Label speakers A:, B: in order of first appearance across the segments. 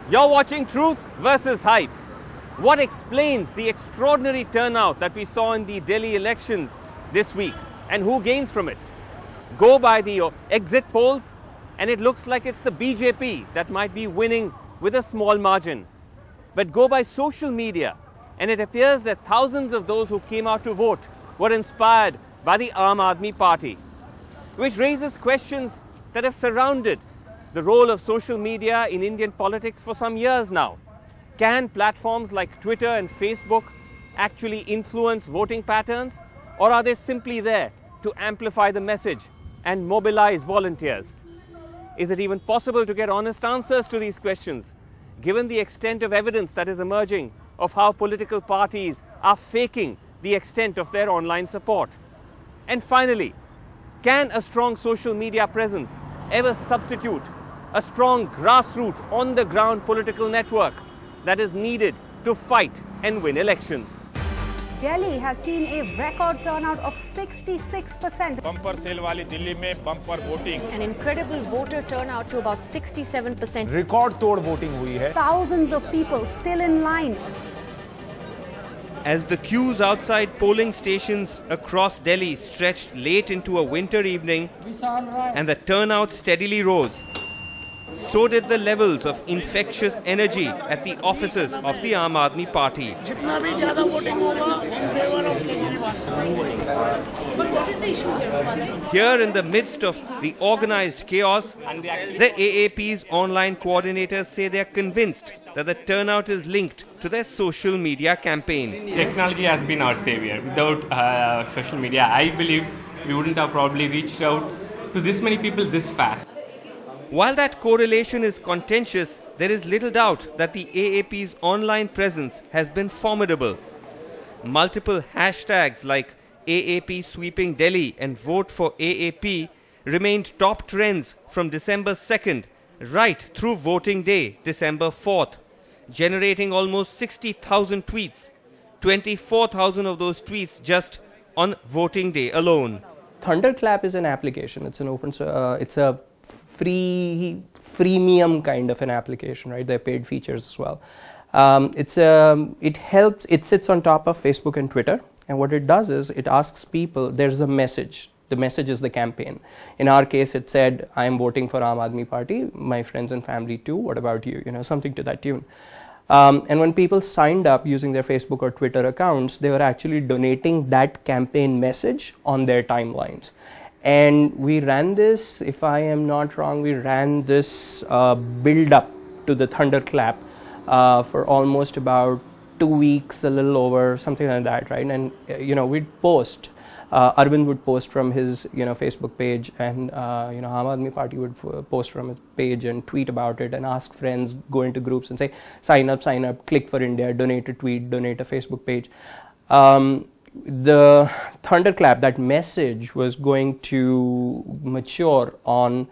A: You're watching Truth versus Hype. What explains the extraordinary turnout that we saw in the Delhi elections this week, and who gains from it? Go by the exit polls and it looks like it's the BJP that might be winning with a small margin. But go by social media and it appears that thousands of those who came out to vote were inspired by the Aam Aadmi Party, which raises questions that have surrounded the role of social media in Indian politics for some years now. Can platforms like Twitter and Facebook actually influence voting patterns, or are they simply there to amplify the message and mobilize volunteers? Is it even possible to get honest answers to these questions, given the extent of evidence that is emerging of how political parties are faking the extent of their online support? And finally, can a strong social media presence ever substitute a strong grassroots, on-the-ground political network that is needed to fight and win elections?
B: Delhi has seen a record turnout of 66%.
C: Bumper cell वाली दिल्ली में bumper voting
D: An incredible voter turnout to about 67%.
E: Record तोड़ voting हुई है.
B: Thousands of people still in line.
A: As the queues outside polling stations across Delhi stretched late into a winter evening and the turnout steadily rose, so did the levels of infectious energy at the offices of the Aam Aadmi Party. Here in the midst of the organized chaos, the AAP's online coordinators say they are convinced that the turnout is linked to their social media campaign.
F: Technology has been our savior. Without social media, I believe we wouldn't have probably reached out to this many people this fast.
A: While that correlation is contentious, there is little doubt that the AAP's online presence has been formidable. Multiple hashtags like AAP Sweeping Delhi and Vote for AAP remained top trends from December 2nd right through voting day, December 4th, generating almost 60,000 tweets, 24,000 of those tweets just on voting day alone.
G: Thunderclap is an application. It's an open, it's a freemium kind of an application, right? There are paid features as well. It sits on top of Facebook and Twitter, and what it does is it asks people, there's a message. The message is the campaign. In our case, it said, I am voting for Aam Aadmi Party, my friends and family too, what about you? You know, something to that tune. And when people signed up using their Facebook or Twitter accounts, they were actually donating that campaign message on their timelines. And we ran this, if I am not wrong, we ran this build-up to the Thunderclap for almost about 2 weeks, a little over, something like that, right? And, you know, we'd post. Arvind would post from his, Facebook page, and, Aam Aadmi Party would post from his page and tweet about it and ask friends, go into groups and say, sign up, click for India, donate a tweet, donate a Facebook page. The Thunderclap, that message was going to mature on,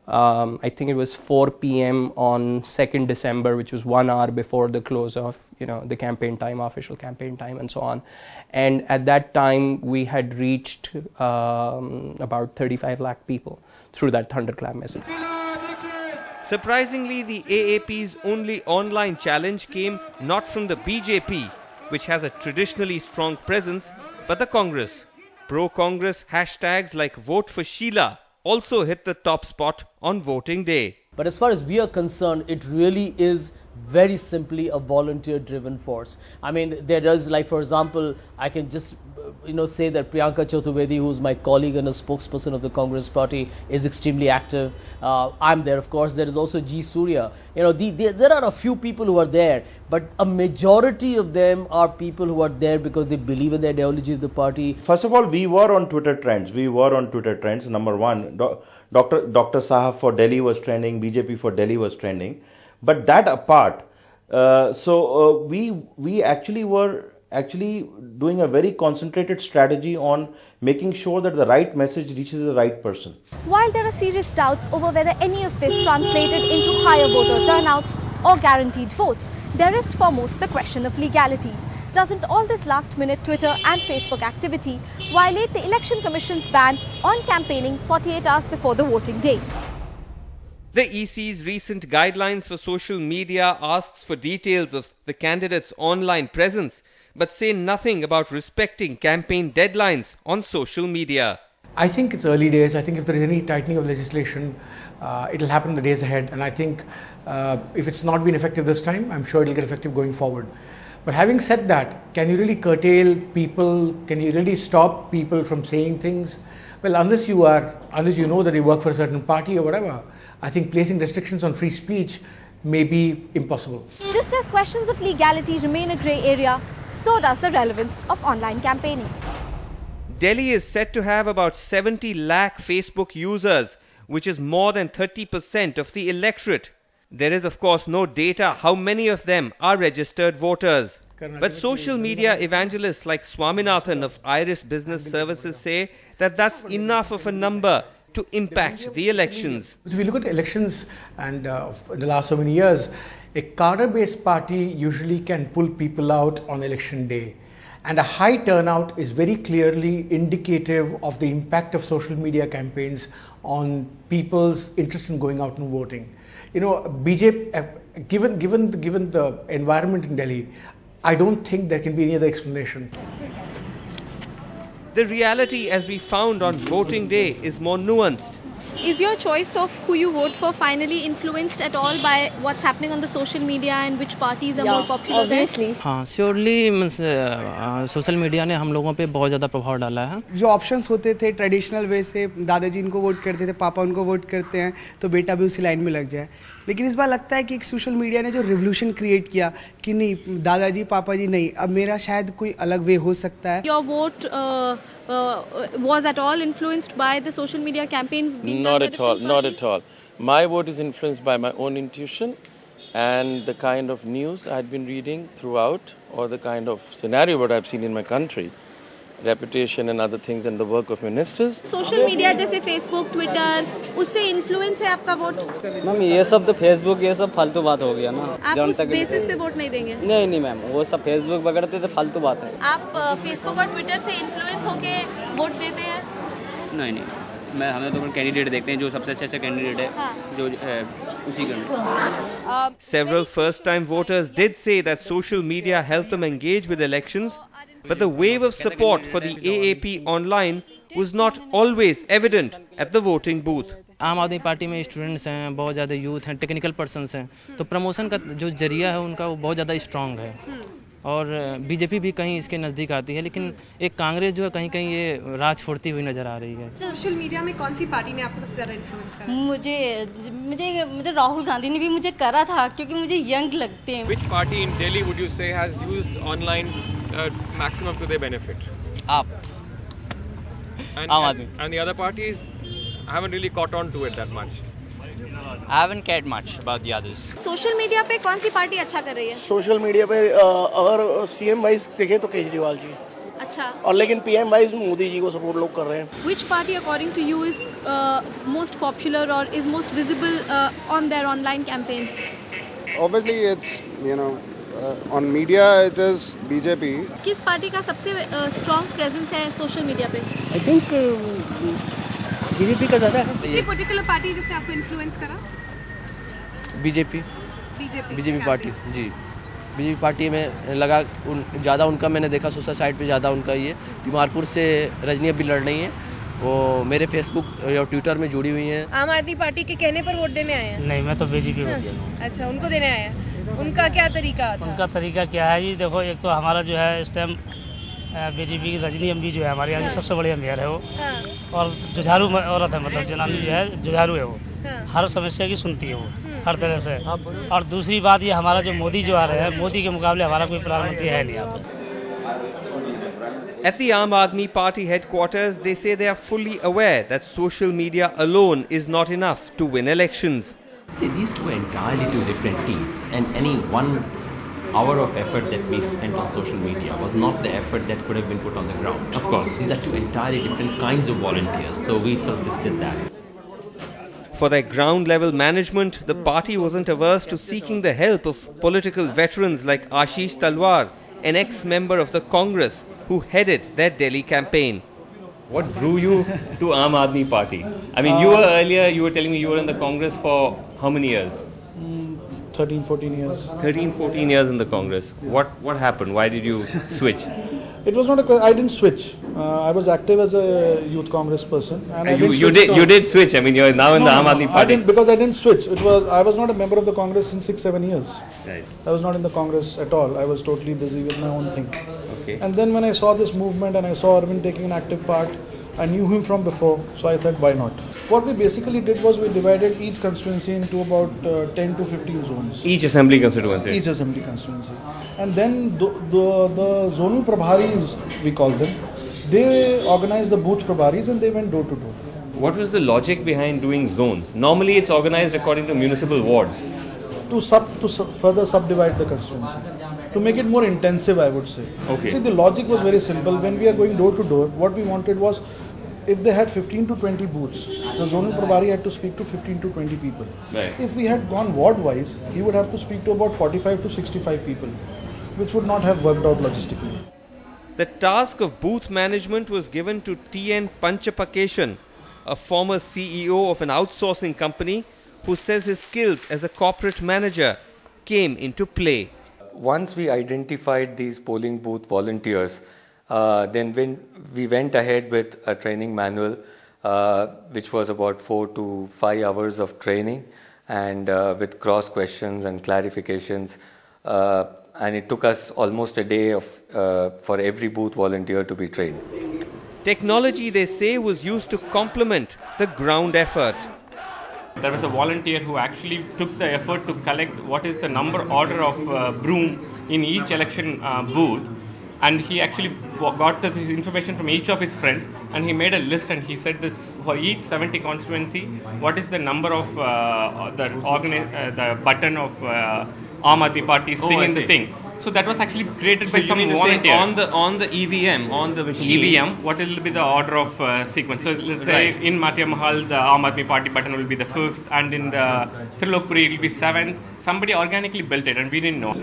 G: I think it was 4 p.m. on 2nd December, which was 1 hour before the close of, the campaign time, official campaign time, and so on. And at that time, we had reached about 35 lakh people through that Thunderclap message.
A: Surprisingly, the AAP's only online challenge came not from the BJP, which has a traditionally strong presence, but the Congress. Pro-Congress hashtags like Vote for Sheila also hit the top spot on voting day.
H: But as far as we are concerned, it really is very simply a volunteer-driven force. I mean, there is, like, for example, I can just, say that Priyanka Chaturvedi, who's my colleague and a spokesperson of the Congress Party, is extremely active. I'm there, of course. There is also G. Surya. There are a few people who are there, but a majority of them are people who are there because they believe in the ideology of the party.
C: First of all, we were on Twitter trends. Number one, Dr. Saha for Delhi was trending, BJP for Delhi was trending. But that apart, we actually were doing a very concentrated strategy on making sure that the right message reaches the right person.
D: While there are serious doubts over whether any of this translated into higher voter turnouts or guaranteed votes, there is foremost the question of legality. Doesn't all this last-minute Twitter and Facebook activity violate the Election Commission's ban on campaigning 48 hours before the voting day?
A: The EC's recent guidelines for social media asks for details of the candidate's online presence, but say nothing about respecting campaign deadlines on social media.
I: I think it's early days. I think if there is any tightening of legislation, it'll happen in the days ahead. And I think if it's not been effective this time, I'm sure it'll get effective going forward. But having said that, can you really curtail people? Can you really stop people from saying things? Well, unless you know that you work for a certain party or whatever, I think placing restrictions on free speech may be impossible.
D: Just as questions of legality remain a grey area, so does the relevance of online campaigning.
A: Delhi is said to have about 70 lakh Facebook users, which is more than 30% of the electorate. There is, of course, no data how many of them are registered voters. But social media evangelists like Swaminathan of Iris Business Services say that that's enough of a number to impact the elections.
I: If we look at elections and in the last so many years, a cadre-based party usually can pull people out on election day. And a high turnout is very clearly indicative of the impact of social media campaigns on people's interest in going out and voting. You know, BJP, given the environment in Delhi, I don't think there can be any other explanation.
A: The reality, as we found on voting day, is more nuanced.
D: Is your choice of who you vote for finally influenced at all by what's happening on the social media and which parties are more popular?
J: Obviously.
K: हाँ, surely social media ने हम लोगों पे बहुत ज़्यादा प्रभाव डाला है.
L: जो ऑप्शंस होते थे ट्रेडिशनल वे से, दादाजी इनको वोट करते थे, पापा उनको वोट करते हैं, तो बेटा भी उसी लाइन में लग जाए. लेकिन इस बार लगता है कि एक सोशल मीडिया ने जो रिवोल्यूशन क्रिएट किया कि नहीं दादाजी पापा जी नहीं, अब मेरा शायद कोई अलग वे हो सकता है.
D: Your vote was at all influenced by the social media campaign?
M: Not at all, not at all. My vote is influenced by my own intuition and the kind of news I've been reading throughout, or the kind of scenario what I've seen in my country, reputation and other things, and the work of ministers.
D: Social media जैसे Facebook, Twitter, उससे influence है आपका vote?
K: Ma'am ये सब तो Facebook ये सब फालतू बात हो गया ना.
D: आप उस बेसिस पे वोट नहीं देंगे?
K: नहीं मैम, वो सब फेसबुक वगैरह तो फालतू बात है.
D: आप Facebook और Twitter से influence होके वोट देते हैं?
K: नहीं, हमें तो कैंडिडेट देखते हैं जो सबसे अच्छा कैंडिडेट है, जो उसी का.
A: Several first-time voters did say that social media helped them engage with elections, but the wave of support for the AAP online was not always evident at the voting booth.
K: आम आदमी party में students हैं, बहुत ज़्यादा youth हैं, technical persons हैं, तो promotion का जो जरिया है उनका वो बहुत ज़्यादा स्ट्रॉन्ग है. और बीजेपी भी कहीं इसके नज़दीक आती है, लेकिन एक कांग्रेस जो है कहीं ये राज फोड़ती हुई नज़र आ रही है.
J: सोशल मीडिया में कौन सी पार्टी ने आपको सबसे ज़्यादा इन्फ्लुएंस करा? मुझे राहुल गांधी ने भी मुझे करा था, क्योंकि मुझे यंग लगते हैं.
F: Which party in Delhi would you say has used online maximum to their benefit?
K: आप.
F: And the other parties haven't really caught on to it that much.
K: I haven't cared much about the others.
D: Social media पे कौन सी party अच्छा कर रही है?
N: Social media पे अगर CM wise देखें तो केजरीवाल जी.
D: अच्छा.
N: और लेकिन पीएम वाइज मोदी जी को सपोर्ट लोग कर रहे हैं.
D: Which party according to you is most popular or is most visible on their online campaign?
O: Obviously it's on media it is BJP.
D: किस पार्टी का सबसे strong presence है सोशल मीडिया पे?
L: I think बीजेपी का ज़्यादा है.
J: किसी particular party जिसने आपको इन्फ्लुएंस करा?
K: बीजेपी पार्टी जी. बीजेपी पार्टी में लगा ज़्यादा उनका मैंने देखा सोशल साइट पे ज़्यादा उनका ये. तिमारपुर से रजनी अभी लड़ रही हैं, वो मेरे फेसबुक या ट्विटर में जुड़ी हुई हैं.
J: आम आदमी पार्टी के कहने पर वोट देने आए हैं?
K: नहीं, मैं तो बीजेपी को दिया.
J: अच्छा, उनको देने आए हैं. उनका क्या तरीका था?
K: उनका तरीका क्या है जी? देखो, एक तो हमारा जो है इस टाइम बीजेपी की रजनी अम्बी जो है हमारे यहाँ की सबसे बड़ी मेयर है वो. और जुझारू औरत है, मतलब जनानी जो है जुझारू है वो. हर समस्या की सुनती है वो हर तरह से. और दूसरी बात ये हमारा जो मोदी जो आ रहे हैं, मोदी के मुकाबले हमारा कोई प्रधानमंत्री है नहीं यहाँ पर.
A: At the Aam Aadmi Party headquarters, they say they are fully aware that social media alone is not enough to win elections.
P: See, these two are entirely two different teams, and any 1 hour of effort that we spent on social media was not the effort that could have been put on the ground. Of course, these are two entirely different kinds of volunteers, so we sort of just did that.
A: For their ground level management, the party wasn't averse to seeking the help of political veterans like Ashish Talwar, an ex-member of the Congress who headed their Delhi campaign. What drew you to Aam Aadmi Party? I mean, you were telling me you were in the Congress for how many years?
Q: 13, 14 years.
A: 13, 14 years in the Congress. What happened? Why did you switch?
Q: It was not I didn't switch. I was active as a youth Congress person. And
A: you did switch. I mean, you're now in the Aam Aadmi Party.
Q: I didn't switch. I was not a member of the Congress in 6-7 years.
A: Right.
Q: I was not in the Congress at all. I was totally busy with my own thing.
A: Okay.
Q: And then when I saw this movement and I saw Arvind taking an active part, I knew him from before, so I thought, why not? What we basically did was we divided each constituency into about 10 to 15 zones.
A: Each assembly constituency?
Q: Each assembly constituency. And then the zonal prabharis, we call them, they organized the booth prabharis and they went door to door.
A: What was the logic behind doing zones? Normally it's organized according to municipal wards.
Q: To further subdivide the constituency. To make it more intensive, I would say.
A: Okay.
Q: See, the logic was very simple. When we are going door to door, what we wanted was, if they had 15 to 20 booths, the zonal prabhari had to speak to 15 to 20 people.
A: Right.
Q: If we had gone ward-wise, he would have to speak to about 45 to 65 people, which would not have worked out logistically.
A: The task of booth management was given to T.N. Panchapakeshan, a former CEO of an outsourcing company who says his skills as a corporate manager came into play.
R: Once we identified these polling booth volunteers, then when we went ahead with a training manual, which was about 4 to 5 hours of training, and with cross questions and clarifications, and it took us almost a day for every booth volunteer to be trained.
A: Technology, they say, was used to complement the ground effort.
F: There was a volunteer who actually took the effort to collect what is the number order of broom in each election booth, and he actually got the information from each of his friends, and he made a list, and he said this for each 70 constituency, what is the number of the button of Aam Aadmi Party's thing in the thing. So that was actually created by some volunteer.
A: On the EVM, on the machine.
F: EVM, what will be the order of sequence? So let's say in Matia Mahal, the Aam Aadmi Party button will be the 5th, and in the Trilokpuri it will be 7th. Somebody organically built it and we didn't know.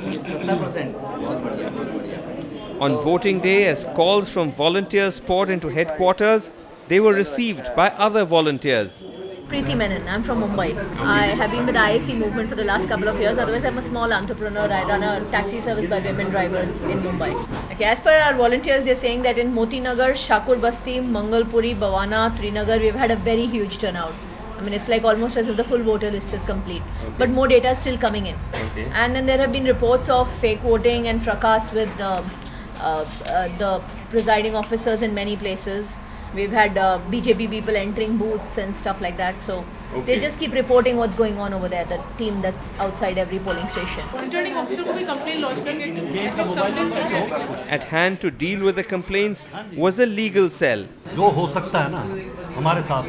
A: On voting day, as calls from volunteers poured into headquarters, they were received by other volunteers.
S: Preeti Menon, I'm from Mumbai. I have been with the IAC movement for the last couple of years. Otherwise, I'm a small entrepreneur. I run a taxi service by women drivers in Mumbai. Okay, as per our volunteers, they're saying that in Moti Nagar, Shakur Basti, Mangalpuri, Bhawana, Trinagar, we've had a very huge turnout. I mean, it's like almost as if the full voter list is complete. Okay. But more data is still coming in. Okay. And then there have been reports of fake voting and fracas with the presiding officers in many places. We've had BJP people entering booths and stuff like that. So they just keep reporting what's going on over there, the team that's outside every polling station.
A: At hand to deal with the complaints was the legal cell.
T: जो हो सकता है ना हमारे साथ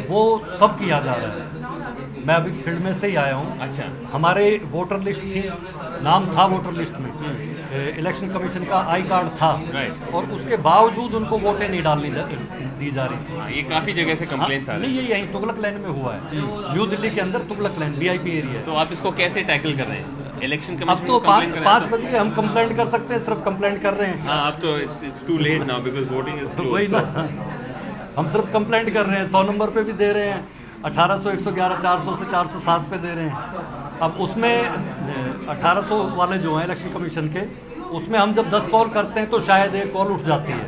T: वो सब किया जा रहा है। मैं अभी फील्ड में से ही आया हूँ। अच्छा। हमारे वोटर लिस्ट थी, नाम था वोटर लिस्ट में, इलेक्शन कमीशन का आई कार्ड था, और उसके बावजूद उनको वोटें नहीं दी जा रही थी।
A: ये काफी जगह से कंप्लेंट्स आ रही हैं।
T: नहीं, ये यहीं तुगलक लाइन में हुआ है, न्यू दिल्ली के अंदर तुगलक लाइन VIP एरिया है।
A: तो आप इसको कैसे टैकल कर रहे हैं? इलेक्शन कमीशन
T: अब तो 5 बजे हम कंप्लेंट कर सकते हैं, सिर्फ कंप्लेंट कर रहे हैं।
A: हाँ, अब तो it's too late now because voting is closed.
T: वही ना, हम सिर्फ कंप्लेंट कर रहे हैं, 100 नंबर पे भी दे रहे हैं, 1800, 111, 400 से 407 पे दे रहे हैं। अब उसमें 1800 वाले जो हैं इलेक्शन कमीशन के, उसमें हम जब 10 कॉल करते हैं तो शायद एक कॉल उठ जाती है।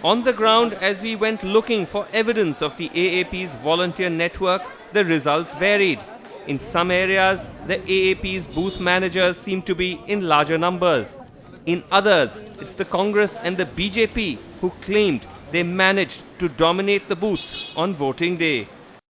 A: On the ground, as we went looking for evidence of the AAP's volunteer network, the results varied. In some areas, the AAP's booth managers seemed to be in larger numbers. In others, it's the Congress and the BJP who claimed they managed to dominate the booths on voting day.